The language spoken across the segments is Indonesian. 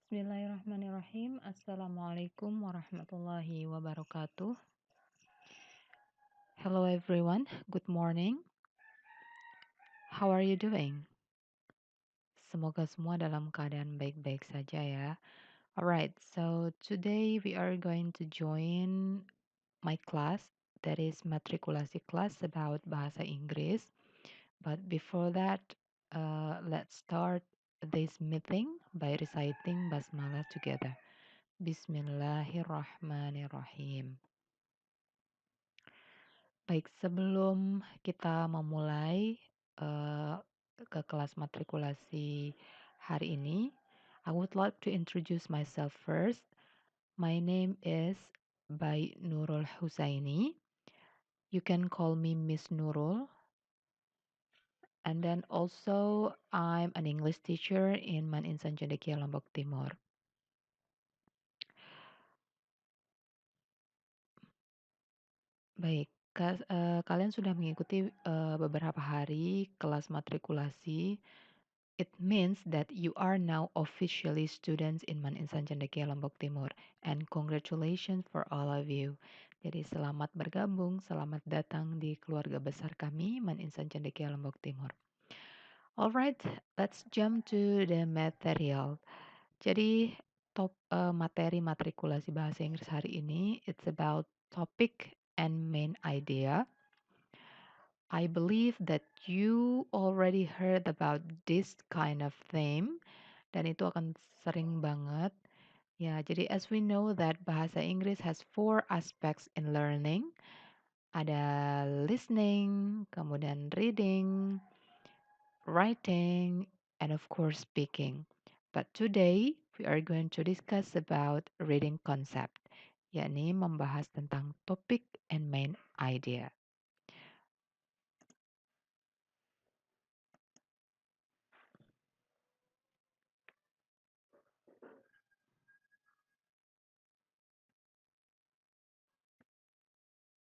Bismillahirrahmanirrahim. Assalamualaikum warahmatullahi wabarakatuh. Hello everyone. Good morning. How are you doing? Semoga semua dalam keadaan baik-baik saja ya. Alright, so today we are going to join my class, that is matrikulasi class about bahasa Inggris. But before that, let's start this meeting by reciting basmalah together. Bismillahirrahmanirrahim. Baik, sebelum kita memulai ke kelas matrikulasi hari ini, I would like to introduce myself first. My name is Bai Nurul Husaini. You can call me Miss Nurul. And then also I'm an English teacher in Man Insan Cendekia, Lombok Timur. Baik, kalian sudah mengikuti beberapa hari kelas matrikulasi. It means that you are now officially students in Man Insan Cendekia Lombok Timur, and congratulations for all of you. Jadi selamat bergabung, selamat datang di keluarga besar kami Man Insan Cendekia Lombok Timur. Alright, let's jump to the material. Jadi materi matrikulasi bahasa Inggris hari ini it's about topic and main idea. I believe that you already heard about this kind of theme dan itu akan sering banget. Ya, jadi as we know that bahasa Inggris has 4 aspects in learning. Ada listening, kemudian reading, writing, and of course speaking. But today we are going to discuss about reading concept, yakni membahas tentang topik and main idea.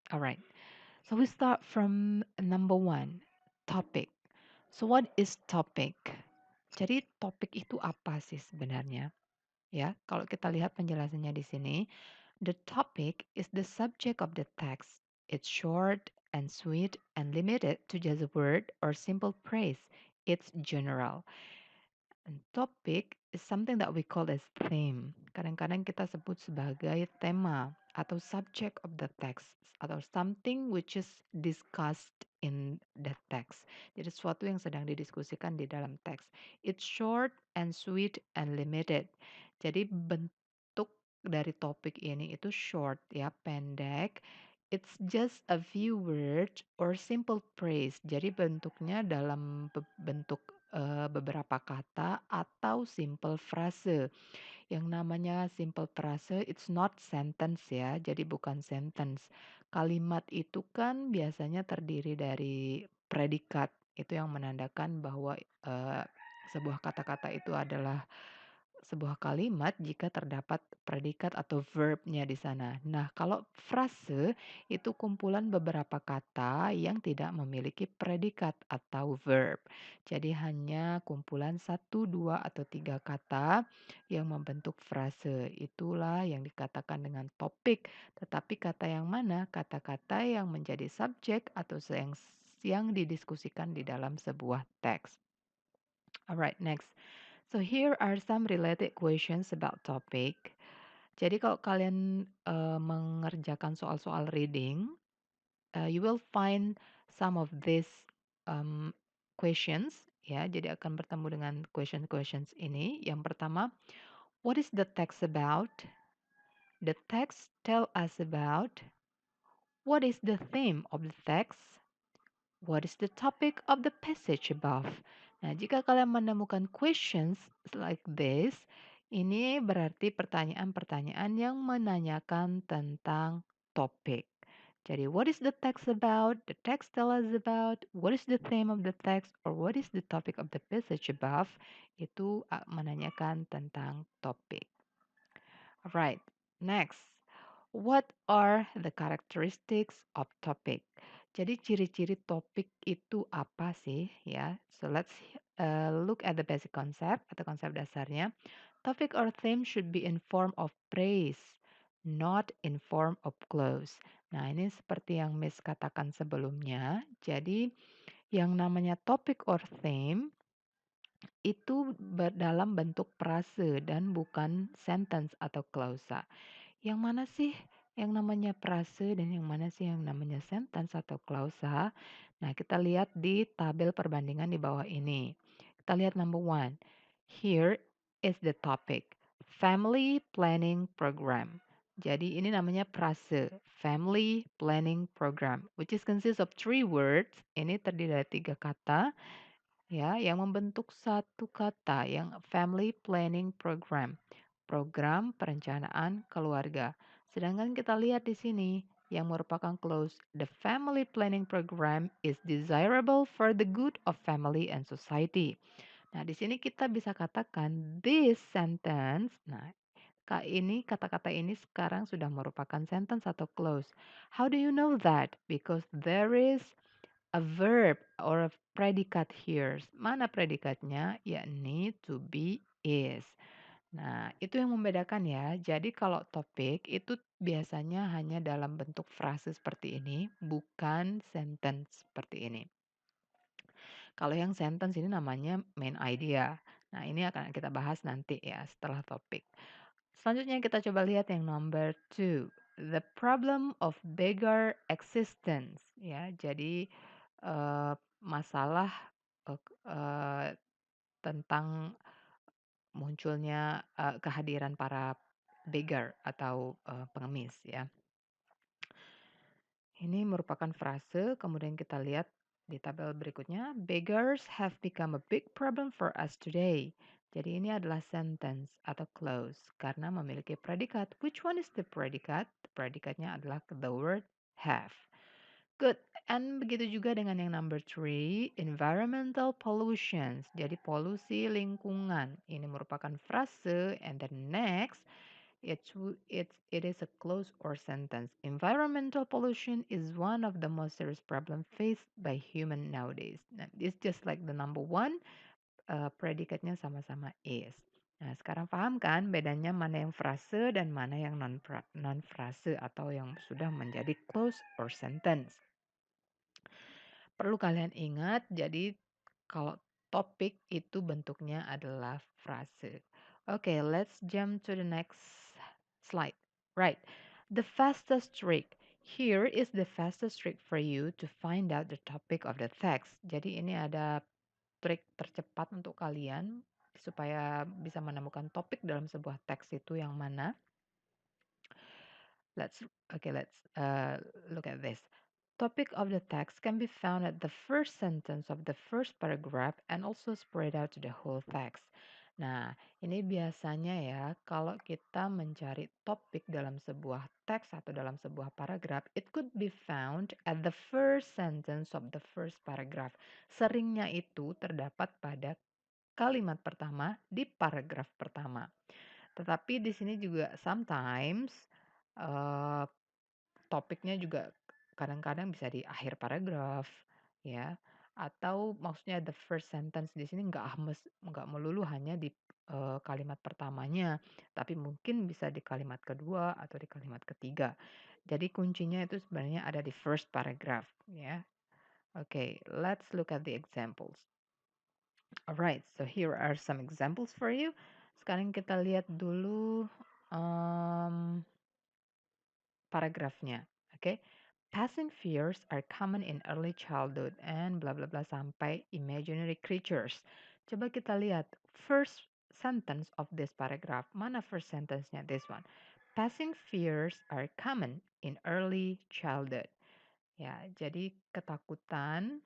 All right. So we start from number 1, topic. So what is topic? Jadi topik itu apa sih sebenarnya? Ya, kalau kita lihat penjelasannya di sini, the topic is the subject of the text. It's short and sweet and limited to just a word or simple phrase. It's general. And topic is something that we call as theme. Kadang-kadang kita sebut sebagai tema atau subject of the text atau something which is discussed in the text. Jadi sesuatu yang sedang didiskusikan di dalam teks. It's short and sweet and limited. Jadi bentuk dari topik ini itu short ya, pendek. It's just a few words or simple phrase. Jadi bentuknya dalam bentuk beberapa kata atau simple frase. Yang namanya simple frase, it's not sentence ya, jadi bukan sentence. Kalimat itu kan biasanya terdiri dari predikat, itu yang menandakan bahwa sebuah kata-kata itu adalah sebuah kalimat jika terdapat predikat atau verbnya di sana. Nah, kalau frase itu kumpulan beberapa kata yang tidak memiliki predikat atau verb. Jadi hanya kumpulan 1, 2, atau 3 kata yang membentuk frase. Itulah yang dikatakan dengan topik. Tetapi kata yang mana? Kata-kata yang menjadi subjek atau yang didiskusikan di dalam sebuah teks. Alright, next. So here are some related questions about topic. Jadi kalau kalian mengerjakan soal-soal reading, you will find some of these questions. Ya, jadi akan bertemu dengan questions ini. Yang pertama, what is the text about? The text tell us about. What is the theme of the text? What is the topic of the passage above? Nah, jika kalian menemukan questions like this, ini berarti pertanyaan-pertanyaan yang menanyakan tentang topik. Jadi, what is the text about? The text tell us about. What is the theme of the text? Or what is the topic of the passage above? Itu menanyakan tentang topik. Alright, next. What are the characteristics of topic? Jadi ciri-ciri topik itu apa sih ya? So let's look at the basic concept atau konsep dasarnya. Topic or theme should be in form of praise, not in form of clause. Nah, ini seperti yang Miss katakan sebelumnya. Jadi, yang namanya topic or theme itu dalam bentuk frase dan bukan sentence atau klausa. Yang mana sih yang namanya frase dan yang mana sih yang namanya sentence atau klausa? Nah, kita lihat di tabel perbandingan di bawah ini. Kita lihat number one. Here is the topic. Family Planning Program. Jadi ini namanya frase. Family Planning Program. Which is consists of three words. Ini terdiri dari tiga kata ya, yang membentuk satu kata yang family planning program, program perencanaan keluarga. Sedangkan kita lihat di sini yang merupakan clause, the family planning program is desirable for the good of family and society. Nah, di sini kita bisa katakan this sentence. Nah, kata-kata ini sekarang sudah merupakan sentence atau clause. How do you know that? Because there is a verb or a predicate here. Mana predikatnya? Yakni to be is. Nah, itu yang membedakan ya. Jadi kalau topik itu biasanya hanya dalam bentuk frase seperti ini, bukan sentence seperti ini. Kalau yang sentence ini namanya main idea. Nah, ini akan kita bahas nanti ya setelah topik. Selanjutnya kita coba lihat yang number two. The problem of beggar existence. Ya, jadi masalah eh, eh, tentang munculnya kehadiran para beggar atau pengemis ya. Ini merupakan frase, kemudian kita lihat di tabel berikutnya, beggars have become a big problem for us today. Jadi ini adalah sentence atau clause karena memiliki predikat. Which one is the predicate? Predikatnya adalah the word have. Good. And begitu juga dengan yang number three, environmental pollutions. Jadi polusi lingkungan. Ini merupakan frase. And the next, it is a clause or sentence. Environmental pollution is one of the most serious problem faced by human nowadays. Nah, it's just like the number one, predikatnya sama-sama is. Nah, sekarang paham kan bedanya mana yang frase dan mana yang non frase atau yang sudah menjadi clause or sentence. Perlu kalian ingat, jadi kalau topik itu bentuknya adalah frase. Okay, let's jump to the next slide. Right, the fastest trick. Here is the fastest trick for you to find out the topic of the text. Jadi ini ada trik tercepat untuk kalian supaya bisa menemukan topik dalam sebuah teks itu yang mana. Let's look at this. Topic of the text can be found at the first sentence of the first paragraph and also spread out to the whole text. Nah, ini biasanya ya, kalau kita mencari topik dalam sebuah teks atau dalam sebuah paragraf, it could be found at the first sentence of the first paragraph. Seringnya itu terdapat pada kalimat pertama di paragraf pertama. Tetapi di sini juga sometimes uh, topiknya juga kadang-kadang bisa di akhir paragraf ya, atau maksudnya the first sentence di sini nggak melulu hanya di kalimat pertamanya, tapi mungkin bisa di kalimat kedua atau di kalimat ketiga. Jadi kuncinya itu sebenarnya ada di first paragraph ya. Okay, let's look at the examples. Alright, so here are some examples for you. Sekarang kita lihat dulu paragrafnya. Oke. Passing fears are common in early childhood and bla bla bla sampai imaginary creatures. Coba kita lihat first sentence of this paragraph. Mana first sentence-nya? This one. Passing fears are common in early childhood. Ya, jadi ketakutan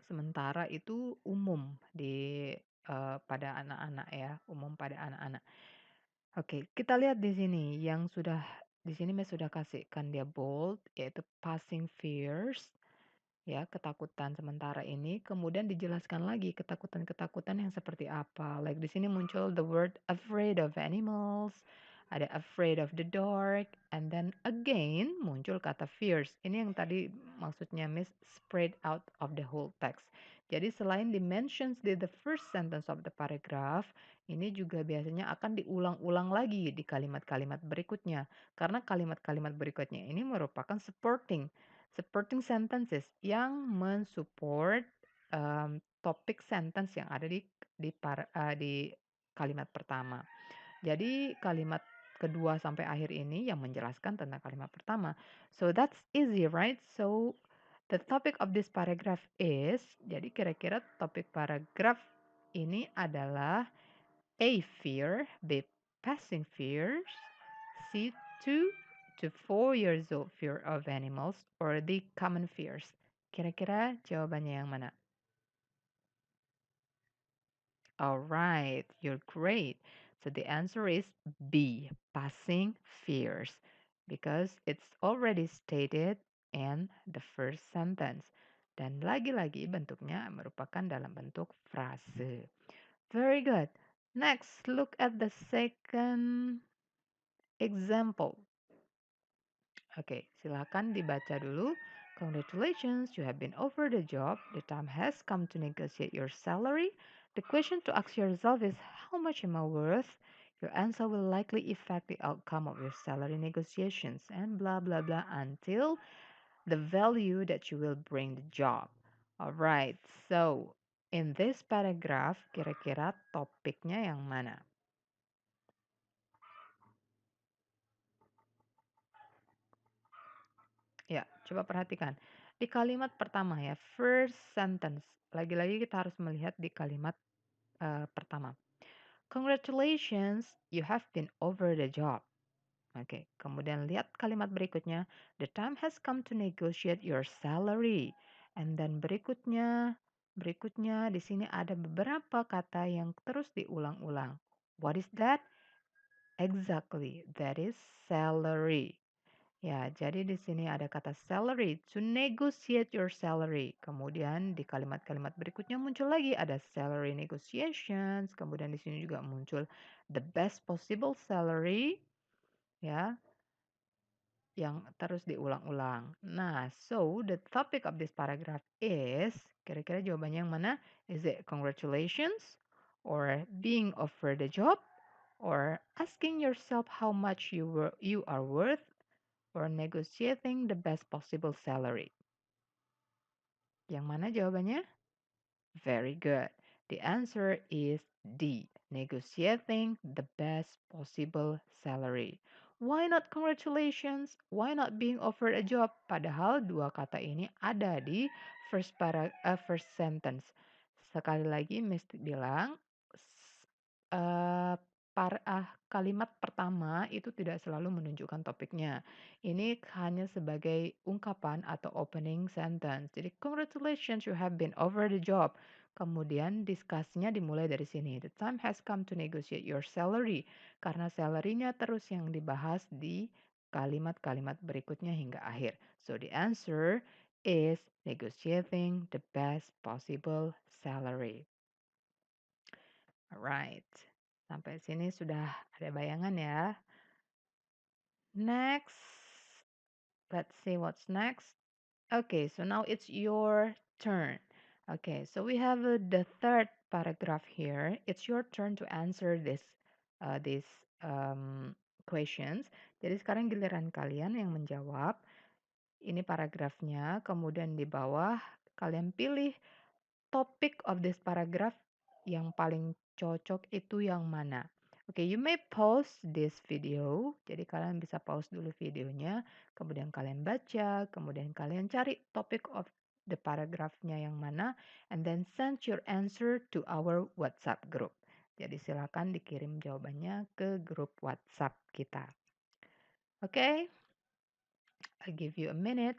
sementara itu umum di pada anak-anak ya, umum pada anak-anak. Oke, kita lihat di sini yang sudah di sini Mas sudah kasihkan dia bold yaitu passing fears ya, ketakutan sementara ini. Kemudian dijelaskan lagi ketakutan-ketakutan yang seperti apa. Like di sini muncul the word afraid of animals, ada afraid of the dark, and then again muncul kata fierce. Ini yang tadi maksudnya Miss spread out of the whole text. Jadi selain dimensions di the first sentence of the paragraph, ini juga biasanya akan diulang-ulang lagi di kalimat-kalimat berikutnya. Karena kalimat-kalimat berikutnya ini merupakan supporting sentences yang mensupport topik sentence yang ada di kalimat pertama. Jadi kalimat kedua sampai akhir ini yang menjelaskan tentang kalimat pertama. So that's easy, right? So the topic of this paragraph is, jadi kira-kira topik paragraf ini adalah A. Fear, B. Passing fears, C. 2 to 4 years old fear of animals, or D. Common fears. Kira-kira jawabannya yang mana? All right, you're great. So the answer is B, passing fears, because it's already stated in the first sentence. Dan lagi-lagi bentuknya merupakan dalam bentuk frase. Very good. Next, look at the second example. Oke, silakan dibaca dulu. Congratulations, you have been offered a job. The time has come to negotiate your salary. The question to ask yourself is, how much am I worth? Your answer will likely affect the outcome of your salary negotiations and blah blah blah until the value that you will bring the job. Alright, so in this paragraph, kira-kira topiknya yang mana? Ya, coba perhatikan. Di kalimat pertama ya, first sentence. Lagi-lagi kita harus melihat di kalimat pertama. Congratulations, you have been offered a job. Oke, kemudian lihat kalimat berikutnya. The time has come to negotiate your salary. And then berikutnya di sini ada beberapa kata yang terus diulang-ulang. What is that? Exactly, that is salary. Ya, jadi di sini ada kata salary, to negotiate your salary. Kemudian di kalimat-kalimat berikutnya muncul lagi ada salary negotiations, kemudian di sini juga muncul the best possible salary, ya, yang terus diulang-ulang. Nah, so the topic of this paragraph is, kira-kira jawabannya yang mana? Is it congratulations, or being offered a job, or asking yourself how much you are worth, or negotiating the best possible salary? Yang mana jawabannya? Very good. The answer is D, negotiating the best possible salary. Why not congratulations? Why not being offered a job? Padahal dua kata ini ada di first sentence. Sekali lagi, Miss bilang, kalimat pertama itu tidak selalu menunjukkan topiknya. Ini hanya sebagai ungkapan atau opening sentence. Jadi, congratulations, you have been offered a job. Kemudian diskusinya dimulai dari sini. The time has come to negotiate your salary. Karena salary-nya terus yang dibahas di kalimat-kalimat berikutnya hingga akhir. So the answer is negotiating the best possible salary. Alright. Sampai sini sudah ada bayangan ya. Next. Let's see what's next. Okay, so now it's your turn. Okay, so we have the third paragraph here. It's your turn to answer these questions. Jadi sekarang giliran kalian yang menjawab. Ini paragrafnya. Kemudian di bawah kalian pilih topic of this paragraph yang paling cocok itu yang mana. Oke, you may pause this video. Jadi kalian bisa pause dulu videonya, kemudian kalian baca, kemudian kalian cari topic of the paragraphnya yang mana, and then send your answer to our WhatsApp group. Jadi silakan dikirim jawabannya ke grup WhatsApp kita. Oke, I'll give you a minute.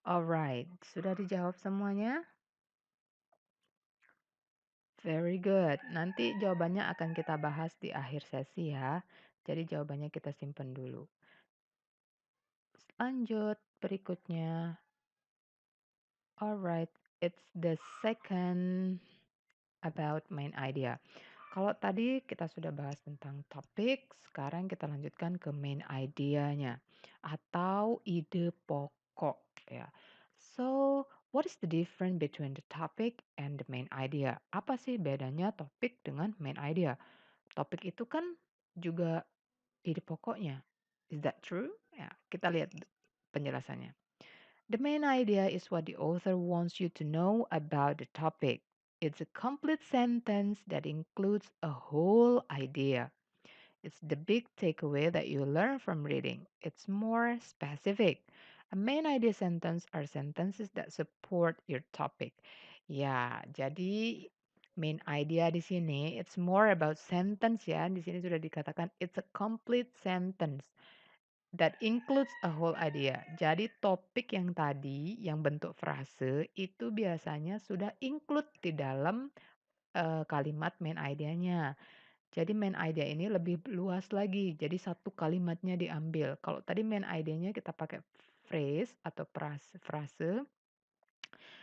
Alright, sudah dijawab semuanya? Very good. Nanti jawabannya akan kita bahas di akhir sesi ya. Jadi jawabannya kita simpen dulu. Lanjut berikutnya. Alright, it's the second about main idea. Kalau tadi kita sudah bahas tentang topik, sekarang kita lanjutkan ke main idea-nya atau ide pokok ya. So, what is the difference between the topic and the main idea? Apa sih bedanya topik dengan main idea? Topik itu kan juga ide pokoknya. Is that true? Ya, kita lihat penjelasannya. The main idea is what the author wants you to know about the topic. It's a complete sentence that includes a whole idea. It's the big takeaway that you learn from reading. It's more specific. A main idea sentence are sentences that support your topic. Ya, jadi main idea di sini it's more about sentence ya. Di sini sudah dikatakan it's a complete sentence that includes a whole idea. Jadi topik yang tadi, yang bentuk frase, itu biasanya sudah include di dalam kalimat main idea-nya. Jadi main idea ini lebih luas lagi. Jadi satu kalimatnya diambil. Kalau tadi main idea-nya kita pakai phrase atau frase,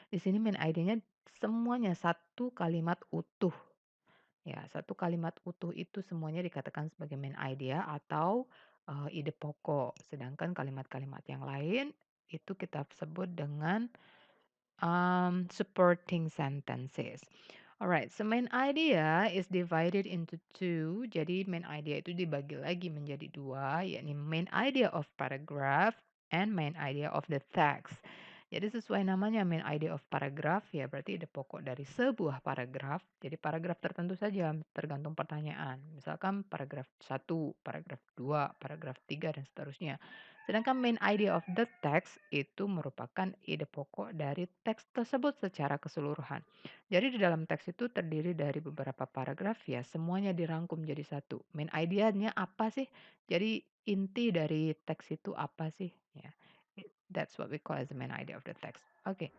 di sini main idea-nya semuanya satu kalimat utuh. Ya, satu kalimat utuh itu semuanya dikatakan sebagai main idea atau ide pokok. Sedangkan kalimat-kalimat yang lain itu kita sebut dengan supporting sentences. Alright, so main idea is divided into two. Jadi main idea itu dibagi lagi menjadi dua, yakni main idea of paragraph and main idea of the text. Jadi sesuai namanya main idea of paragraph ya berarti ide pokok dari sebuah paragraf. Jadi paragraf tertentu saja tergantung pertanyaan. Misalkan paragraf 1, paragraf 2, paragraf 3 dan seterusnya. Sedangkan main idea of the text itu merupakan ide pokok dari teks tersebut secara keseluruhan. Jadi di dalam teks itu terdiri dari beberapa paragraf ya, semuanya dirangkum jadi satu. Main idea-nya apa sih? Jadi inti dari teks itu apa sih? Ya, that's what we call as the main idea of the text. Okay,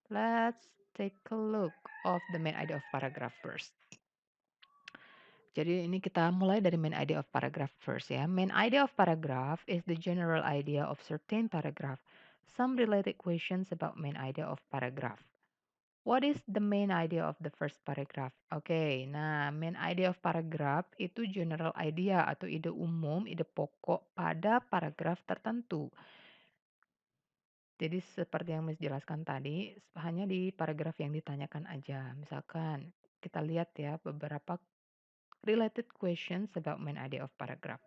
let's take a look of the main idea of paragraph first. Jadi ini kita mulai dari main idea of paragraph first ya. Main idea of paragraph is the general idea of certain paragraph. Some related questions about main idea of paragraph. What is the main idea of the first paragraph? Oke, nah main idea of paragraph itu general idea atau ide umum, ide pokok pada paragraf tertentu. Jadi seperti yang Miss jelaskan tadi, hanya di paragraf yang ditanyakan aja. Misalkan kita lihat ya beberapa related questions about main idea of paragraph.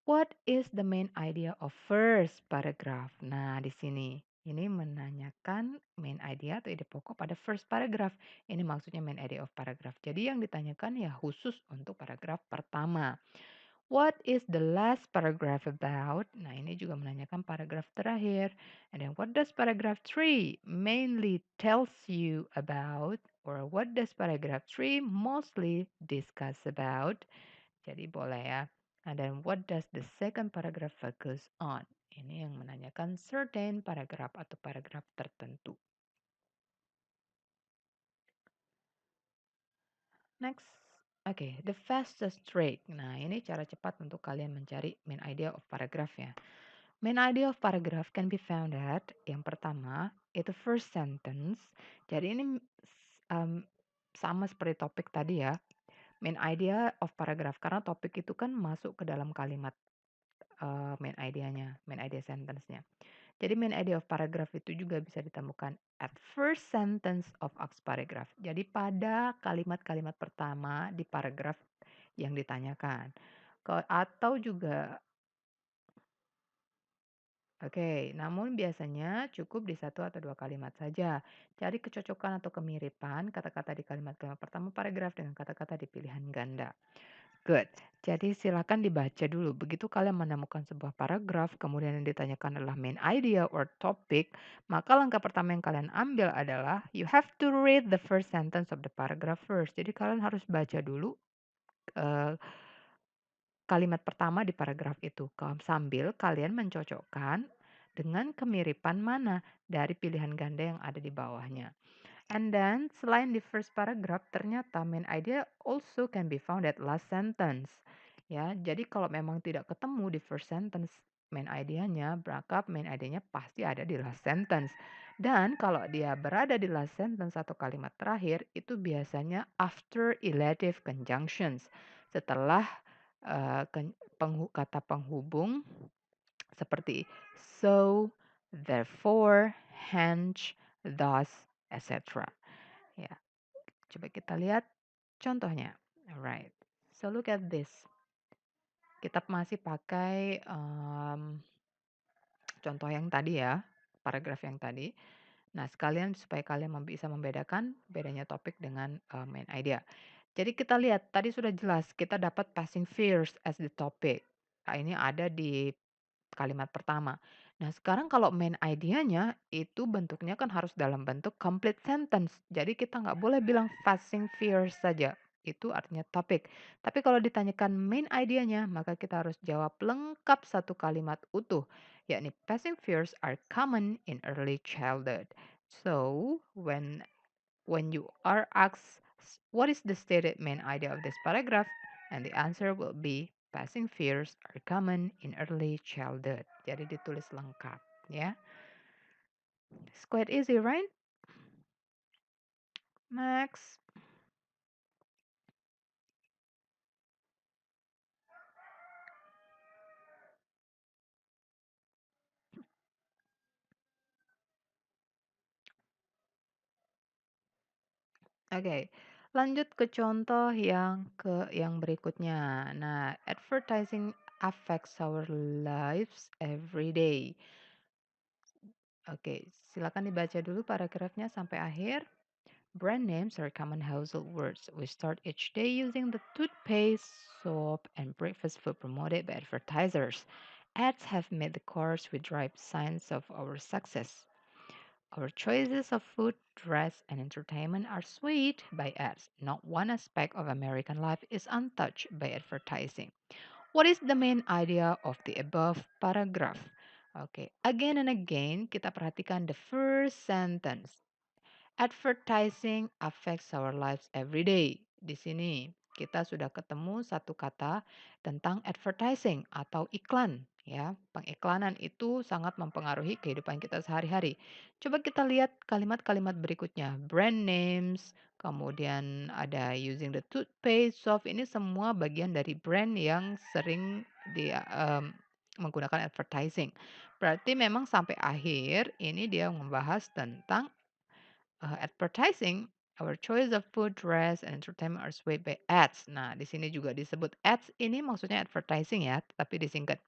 What is the main idea of first paragraph? Nah, di sini ini menanyakan main idea atau ide pokok pada first paragraph. Ini maksudnya main idea of paragraph. Jadi yang ditanyakan ya khusus untuk paragraf pertama. What is the last paragraph about? Nah, ini juga menanyakan paragraf terakhir. And then what does paragraph 3 mainly tells you about? Or what does paragraph 3 mostly discuss about? Jadi boleh ya. And then what does the second paragraph focus on? Ini yang menanyakan certain paragraph atau paragraf tertentu. Next. Oke, the fastest trick. Nah, ini cara cepat untuk kalian mencari main idea of paragraph ya. Main idea of paragraph can be found at yang pertama itu first sentence. Jadi ini um, sama seperti topik tadi ya. Main idea of paragraph karena topik itu kan masuk ke dalam kalimat main idea-nya, main idea sentence-nya. Jadi main idea of paragraph itu juga bisa ditemukan at first sentence of Aks paragraph. Jadi pada kalimat-kalimat pertama di paragraf yang ditanyakan. Atau juga oke, namun biasanya cukup di satu atau dua kalimat saja. Cari kecocokan atau kemiripan kata-kata di kalimat-kalimat pertama paragraf dengan kata-kata di pilihan ganda. Good. Jadi silakan dibaca dulu. Begitu kalian menemukan sebuah paragraf, kemudian yang ditanyakan adalah main idea or topic, maka langkah pertama yang kalian ambil adalah you have to read the first sentence of the paragraph first. Jadi kalian harus baca dulu eh, kalimat pertama di paragraf itu sambil kalian mencocokkan dengan kemiripan mana dari pilihan ganda yang ada di bawahnya. And then selain di first paragraph, ternyata main idea also can be found at last sentence. Ya, jadi kalau memang tidak ketemu di first sentence main idenya, maka main idenya pasti ada di last sentence. Dan kalau dia berada di last sentence atau kalimat terakhir, itu biasanya after elative conjunctions. Setelah kata penghubung seperti so, therefore, hence, thus, etc. Ya, coba kita lihat contohnya. Alright, so look at this. Kita masih pakai contoh yang tadi ya, paragraf yang tadi. Nah, sekalian supaya kalian bisa membedakan bedanya topik dengan main idea. Jadi kita lihat, tadi sudah jelas kita dapat passing fears as the topic. Nah, ini ada di kalimat pertama. Nah, sekarang kalau main idenya itu bentuknya kan harus dalam bentuk complete sentence. Jadi kita nggak boleh bilang passing fears saja. Itu artinya topik. Tapi kalau ditanyakan main idenya, maka kita harus jawab lengkap satu kalimat utuh, yakni passing fears are common in early childhood. So, when you are asked what is the stated main idea of this paragraph, and the answer will be passing fears are common in early childhood. Jadi ditulis lengkap, ya. It's quite easy, right? Next. Oke, lanjut ke contoh yang berikutnya. Nah, advertising affects our lives every day. Oke, silakan dibaca dulu paragrafnya sampai akhir. Brand names are common household words. We start each day using the toothpaste, soap, and breakfast food promoted by advertisers. Ads have made the course we drive signs of our success. Our choices of food, dress, and entertainment are swayed by ads. Not one aspect of American life is untouched by advertising. What is the main idea of the above paragraph? Okay, again and again kita perhatikan the first sentence. Advertising affects our lives every day. Di sini kita sudah ketemu satu kata tentang advertising atau iklan, ya. Pengiklanan itu sangat mempengaruhi kehidupan kita sehari-hari. Coba kita lihat kalimat-kalimat berikutnya. Brand names, kemudian ada using the toothpaste, soap, ini semua bagian dari brand yang sering menggunakan advertising. Berarti memang sampai akhir ini dia membahas tentang advertising, our choice of food, dress, and entertainment are swayed by ads. Nah, di sini juga disebut ads ini maksudnya advertising ya, tapi disingkat.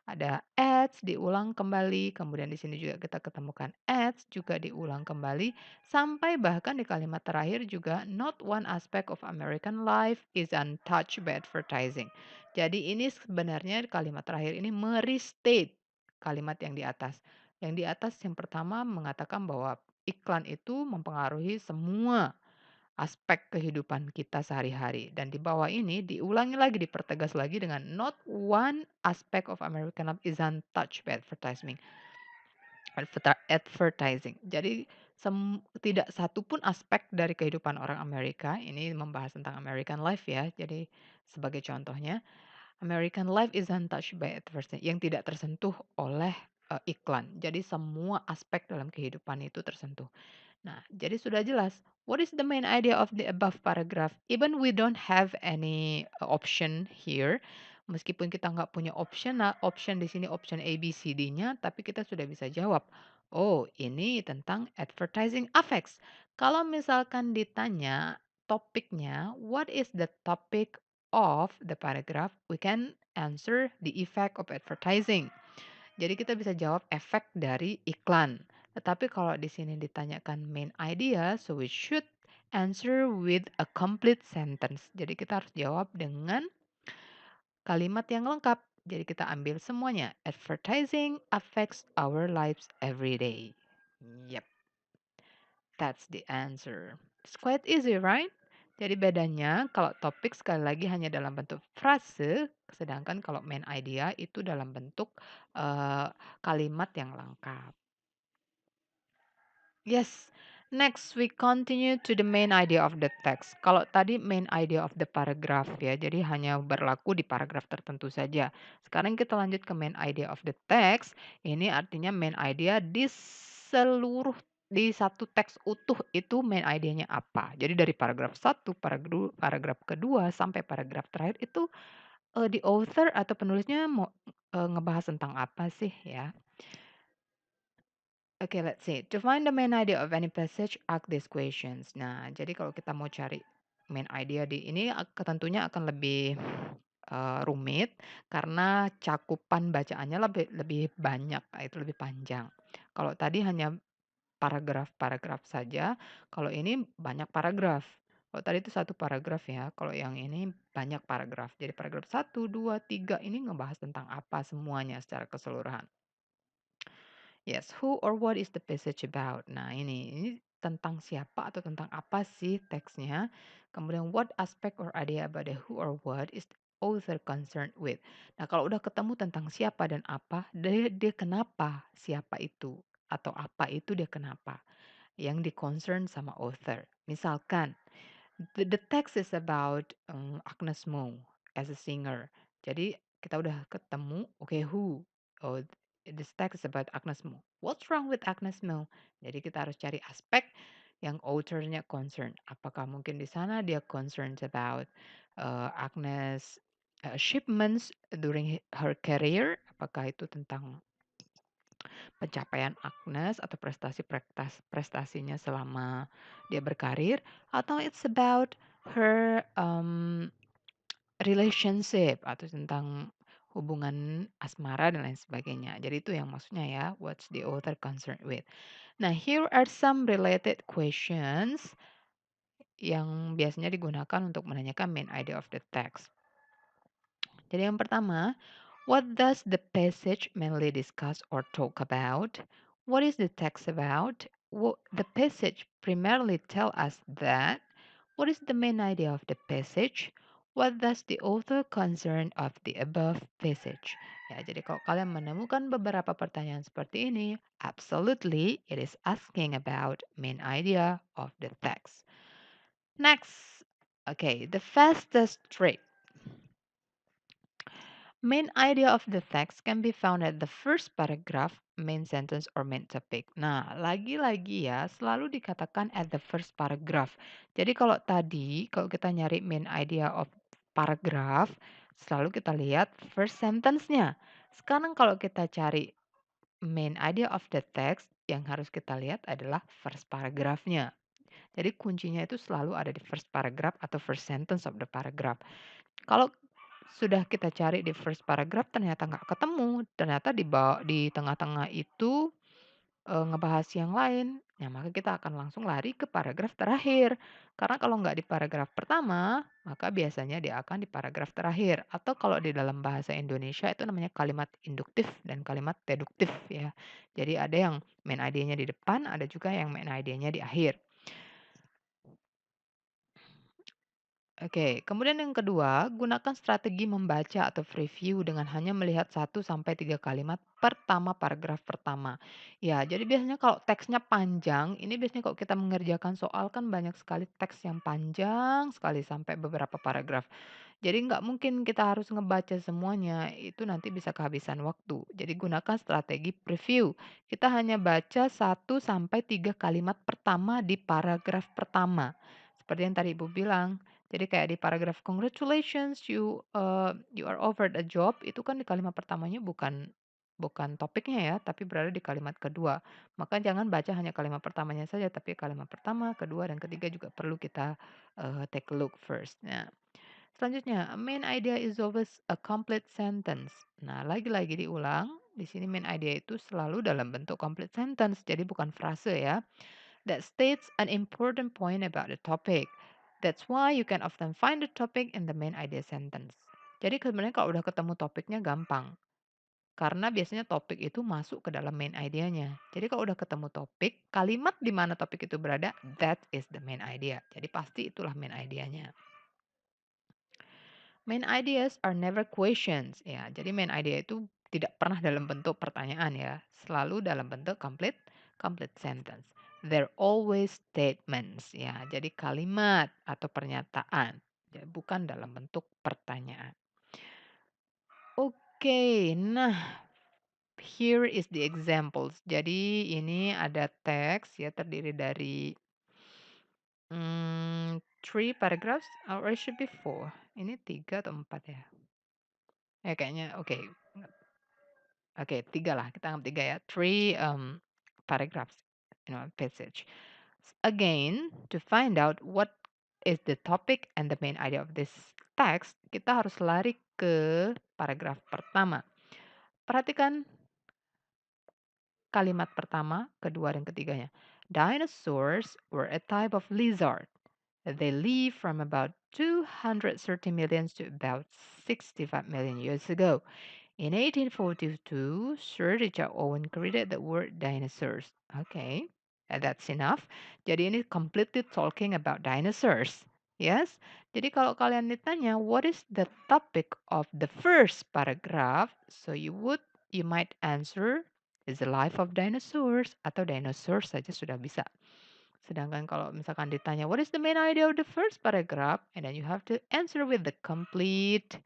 Ada ads diulang kembali, kemudian di sini juga kita ketemukan ads juga diulang kembali, sampai bahkan di kalimat terakhir juga not one aspect of American life is untouched by advertising. Jadi ini sebenarnya kalimat terakhir ini merestate kalimat yang di atas. Yang di atas yang pertama mengatakan bahwa iklan itu mempengaruhi semua aspek kehidupan kita sehari-hari. Dan di bawah ini diulangi lagi, dipertegas lagi dengan not one aspect of American life is untouched by advertising. Advertising. Jadi tidak satu pun aspek dari kehidupan orang Amerika, ini membahas tentang American life ya. Jadi sebagai contohnya, American life is untouched by advertising, yang tidak tersentuh oleh iklan. Jadi semua aspek dalam kehidupan itu tersentuh. Nah, jadi sudah jelas. What is the main idea of the above paragraph? Even we don't have any option here, meskipun kita nggak punya option, nah option di sini option A, B, C, D-nya, tapi kita sudah bisa jawab. Oh, ini tentang advertising affects. Kalau misalkan ditanya topiknya, what is the topic of the paragraph? We can answer the effect of advertising. Jadi kita bisa jawab efek dari iklan. Tetapi kalau di sini ditanyakan main idea, so we should answer with a complete sentence. Jadi kita harus jawab dengan kalimat yang lengkap. Jadi kita ambil semuanya. Advertising affects our lives every day. Yep, that's the answer. It's quite easy, right? Jadi bedanya kalau topik sekali lagi hanya dalam bentuk frase, sedangkan kalau main idea itu dalam bentuk kalimat yang lengkap. Yes. Next, we continue to the main idea of the text. Kalau tadi main idea of the paragraph ya, jadi hanya berlaku di paragraf tertentu saja. Sekarang kita lanjut ke main idea of the text. Ini artinya main idea di seluruh di satu teks utuh itu main idenya apa. Jadi dari paragraf satu, paragraf kedua sampai paragraf terakhir itu the author atau penulisnya mau ngebahas tentang apa sih ya. Okay, let's see. To find the main idea of any passage, ask these questions. Nah, jadi kalau kita mau cari main idea di ini tentunya akan lebih rumit karena cakupan bacaannya lebih lebih banyak, itu lebih panjang. Kalau tadi hanya paragraf-paragraf saja, kalau ini banyak paragraf. Kalau tadi itu satu paragraf ya, kalau yang ini banyak paragraf. Jadi paragraf satu, 2, 3 ini ngebahas tentang apa semuanya secara keseluruhan. Yes, who or what is the passage about? Nah, ini tentang siapa atau tentang apa sih teksnya? Kemudian what aspect or idea about the who or what is the author concerned with? Nah, kalau udah ketemu tentang siapa dan apa, dia kenapa siapa itu atau apa itu dia kenapa? Yang di concern sama author. Misalkan the text is about Agnes Mo as a singer. Jadi kita udah ketemu, okay, who? Oh, this text is about Agnes Mo. What's wrong with Agnes Mo? Jadi kita harus cari aspek yang authornya concern. Apakah mungkin di sana dia concerns about Agnes achievements during her career? Apakah itu tentang pencapaian Agnes atau prestasinya selama dia berkarir, atau it's about her relationship atau tentang hubungan asmara dan lain sebagainya. Jadi itu yang maksudnya ya, what's the author concerned with. Nah, here are some related questions yang biasanya digunakan untuk menanyakan main idea of the text. Jadi yang pertama, what does the passage mainly discuss or talk about? What is the text about? The passage primarily tell us that. What is the main idea of the passage? What does the author concern of the above passage? Ya, jadi kalau kalian menemukan beberapa pertanyaan seperti ini, absolutely it is asking about main idea of the text. Next, okay, the fastest trick. Main idea of the text can be found at the first paragraph, main sentence, or main topic. Nah, lagi-lagi ya, selalu dikatakan at the first paragraph. Jadi kalau tadi, kalau kita nyari main idea of paragraph, selalu kita lihat first sentence-nya. Sekarang kalau kita cari main idea of the text, yang harus kita lihat adalah first paragraph-nya. Jadi kuncinya itu selalu ada di first paragraph atau first sentence of the paragraph. Kalau sudah kita cari di first paragraph ternyata nggak ketemu, ternyata di tengah-tengah itu, ngebahas yang lain, ya maka kita akan langsung lari ke paragraf terakhir. Karena kalau nggak di paragraf pertama, maka biasanya dia akan di paragraf terakhir. Atau kalau di dalam bahasa Indonesia itu namanya kalimat induktif dan kalimat deduktif ya. Jadi ada yang main idenya di depan, ada juga yang main idenya di akhir. Oke, kemudian yang kedua, gunakan strategi membaca atau preview dengan hanya melihat 1 sampai 3 kalimat pertama paragraf pertama. Ya, jadi biasanya kalau teksnya panjang, ini biasanya kalau kita mengerjakan soal kan banyak sekali teks yang panjang sekali sampai beberapa paragraf. Jadi nggak mungkin kita harus ngebaca semuanya, itu nanti bisa kehabisan waktu. Jadi gunakan strategi preview. Kita hanya baca 1 sampai 3 kalimat pertama di paragraf pertama. Seperti yang tadi Ibu bilang, jadi kayak di paragraf congratulations you are offered a job itu kan di kalimat pertamanya bukan bukan topiknya ya, tapi berada di kalimat kedua. Maka jangan baca hanya kalimat pertamanya saja, tapi kalimat pertama, kedua, dan ketiga juga perlu kita take a look first. Nah, selanjutnya, a main idea is always a complete sentence. Nah, lagi-lagi diulang, di sini main idea itu selalu dalam bentuk complete sentence, jadi bukan frase ya that states an important point about the topic. That's why you can often find the topic in the main idea sentence. Jadi sebenarnya kalau udah ketemu topiknya gampang. Karena biasanya topik itu masuk ke dalam main idenya. Jadi kalau udah ketemu topik, kalimat di mana topik itu berada, that is the main idea. Jadi pasti itulah main idenya. Main ideas are never questions. Ya, jadi main idea itu tidak pernah dalam bentuk pertanyaan ya. Selalu dalam bentuk complete sentence. They're always statements ya. Jadi kalimat atau pernyataan, ya, bukan dalam bentuk pertanyaan. Oke, nah here is the examples. Jadi ini ada teks ya terdiri dari three paragraphs or it should be four. Ini 3 atau 4 ya? Kayaknya oke. Oke, 3 lah, kita anggap 3 ya. Three paragraphs, passage. Again, to find out what is the topic and the main idea of this text, kita harus lari ke paragraf pertama. Perhatikan kalimat pertama, kedua, dan ketiganya. Dinosaurs were a type of lizard. They live from about 230 million to about 65 million years ago. In 1842, Sir Richard Owen created the word dinosaurs. Okay, that's enough. Jadi ini completely talking about dinosaurs. Yes. Jadi kalau kalian ditanya, what is the topic of the first paragraph? So you might answer is the life of dinosaurs atau dinosaurs saja sudah bisa. Sedangkan kalau misalkan ditanya, what is the main idea of the first paragraph? And then you have to answer with the complete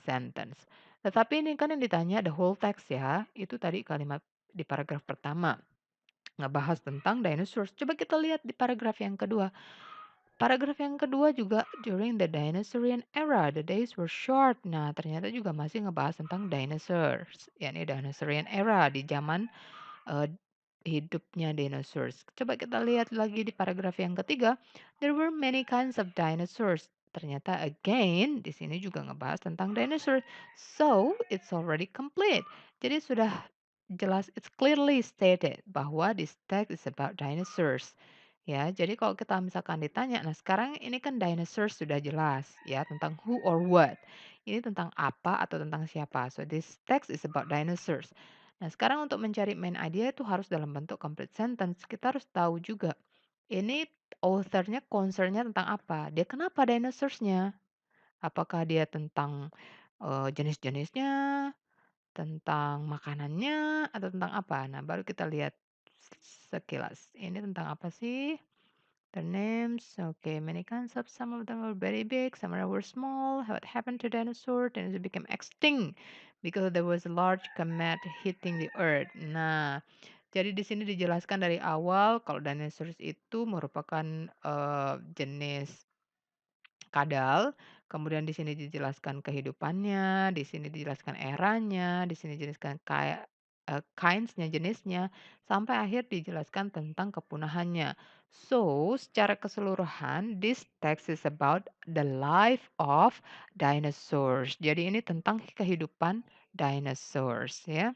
sentence. Tetapi ini kan yang ditanya the whole text ya. Itu tadi kalimat di paragraf pertama. Ngebahas tentang dinosaurs. Coba kita lihat di paragraf yang kedua. Paragraf yang kedua juga during the dinosaurian era, the days were short. Nah, ternyata juga masih ngebahas tentang dinosaurs. Yakni dinosaurian era di zaman uh, hidupnya dinosaurs. Coba kita lihat lagi di paragraf yang ketiga. There were many kinds of dinosaurs. Ternyata again di sini juga ngebahas tentang dinosaurs. So, it's already complete. Jadi sudah jelas, it's clearly stated bahwa this text is about dinosaurs. Ya, jadi kalau kita misalkan ditanya, nah sekarang ini kan dinosaurs sudah jelas ya tentang who or what. Ini tentang apa atau tentang siapa. So this text is about dinosaurs. Nah, sekarang untuk mencari main idea itu harus dalam bentuk complete sentence. Kita harus tahu juga ini author-nya concern-nya tentang apa. Dia kenapa dinosaurs-nya? Apakah dia tentang jenis-jenisnya, tentang makanannya, atau tentang apa? Nah, baru kita lihat sekilas. Ini tentang apa sih? The names, okay, many concepts. Some of them were very big, some of them were small. What happened to dinosaur? Dinosaur became extinct because there was a large comet hitting the earth. Nah, jadi di sini dijelaskan dari awal kalau dinosaurs itu merupakan jenis kadal. Kemudian di sini dijelaskan kehidupannya, di sini dijelaskan eranya, di sini dijelaskan kayak kinds-nya, jenisnya, sampai akhir dijelaskan tentang kepunahannya. So, secara keseluruhan, this text is about the life of dinosaurs. Jadi ini tentang kehidupan dinosaurs ya.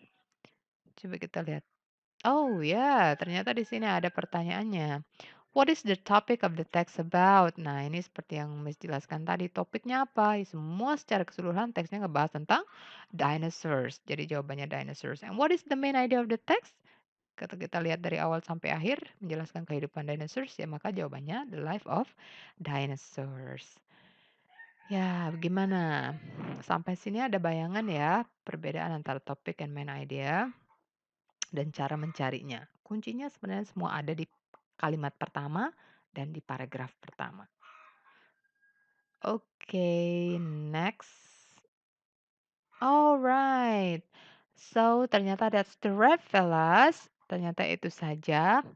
Coba kita lihat. Oh ya, ternyata di sini ada pertanyaannya. What is the topic of the text about? Nah, ini seperti yang Miss jelaskan tadi. Topiknya apa? Semua secara keseluruhan teksnya ngebahas tentang dinosaurs. Jadi jawabannya dinosaurs. And what is the main idea of the text? Kalau kita lihat dari awal sampai akhir menjelaskan kehidupan dinosaurs, ya maka jawabannya the life of dinosaurs. Ya, gimana? Sampai sini ada bayangan ya perbedaan antara topik dan main idea dan cara mencarinya. Kuncinya sebenarnya semua ada di kalimat pertama dan di paragraf pertama. Oke, next. Alright. So, ternyata that's the wrap, fellas. Ternyata itu saja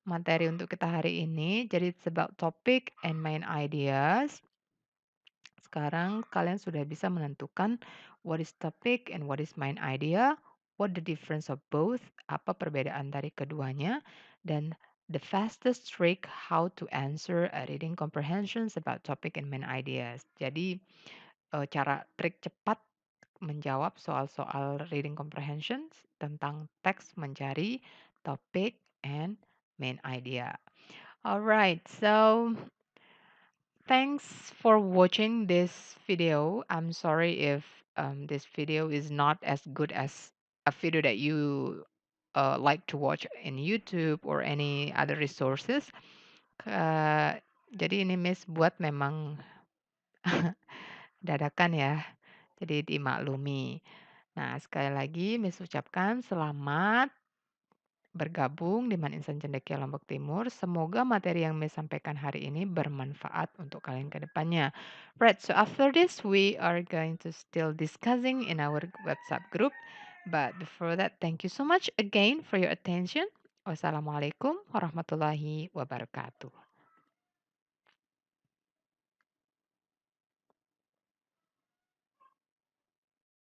materi untuk kita hari ini. Jadi, it's about topic and main ideas. Sekarang kalian sudah bisa menentukan what is topic and what is main idea, what the difference of both, apa perbedaan dari keduanya, dan the fastest trick how to answer a reading comprehensions about topic and main ideas. Jadi cara trik cepat menjawab soal-soal reading comprehensions tentang teks mencari topik and main idea. Alright, so thanks for watching this video. I'm sorry if this video is not as good as a video that you like to watch in YouTube or any other resources. Jadi ini Miss buat memang dadakan ya. Jadi dimaklumi. Nah, sekali lagi Miss ucapkan selamat bergabung di Man Insan Cendekia Lombok Timur. Semoga materi yang saya sampaikan hari ini bermanfaat untuk kalian ke depannya. Right, so after this we are going to still discussing in our WhatsApp group. But before that, thank you so much again for your attention. Wassalamualaikum warahmatullahi wabarakatuh.